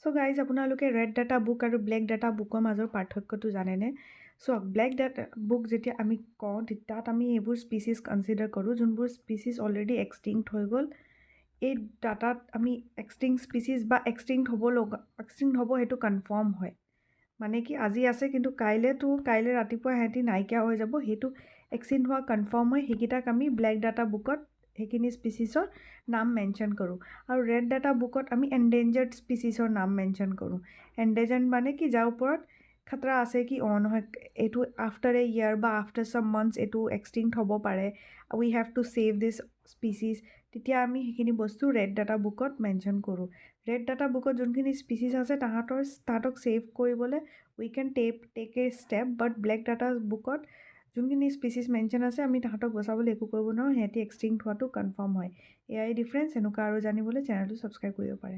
চ' guys আপোনালোকে red data book আৰু black data বুকৰ মাজৰ পাৰ্থক্যটো জানেনে? চ' ব্লেক ডাটা বুক যেতিয়া আমি কওঁ তাত আমি এইবোৰ স্পিচিছ কনচিডাৰ কৰোঁ যোনবোৰ স্পিচিছ অলৰেডি এক্সটিংক্ট হৈ গ'ল। এই ডাটাত আমি এক্সটিংক্ট স্পিচিছ বা এক্সটিংক্ট হ'ব সেইটো কনফাৰ্ম হয়। মানে কি আজি আছে কিন্তু কাইলৈ ৰাতিপুৱা সিহঁতি নাইকিয়া হৈ যাব, সেইটো এক্সটিংক্ট হোৱা কনফাৰ্ম হয়। সেইকেইটাক আমি ব্লেক ডাটা বুকত সেইখিনি স্পিচিছৰ নাম মেনশ্যন কৰোঁ। আৰু ৰেড ডাটা বুকত আমি এণ্ডেঞ্জাৰ্ড স্পিচিছৰ নাম মেনশ্যন কৰোঁ। এণ্ডেঞ্জাৰ্ড মানে কি যাৰ ওপৰত খাতৰা আছে কি নহয় এইটো আফটাৰ এ ইয়াৰ বা আফটাৰ ছাম মান্থছ এইটো এক্সটিংক্ট হ'ব পাৰে, we have to save this species. তেতিয়া আমি সেইখিনি বস্তু ৰেড ডাটা বুকত মেনশ্যন কৰোঁ। ৰেড ডাটা বুকত যোনখিনি স্পিচিছ আছে তাহাঁতক ছেভ কৰিবলৈ we can take a step, but black data বুকত যোনখিনি স্পিচিছ মেনশ্যন আছে আমি তাহাঁতক বচাবলৈ একো কৰিব নোৱাৰোঁ, সিহঁতি এক্সটিংক্ট হোৱাটো কনফাৰ্ম হয়। এয়াই ডিফাৰেঞ্চ। এনেকুৱা আৰু জানিবলৈ চেনেলটো ছাবস্ক্ৰাইব কৰিব পাৰে।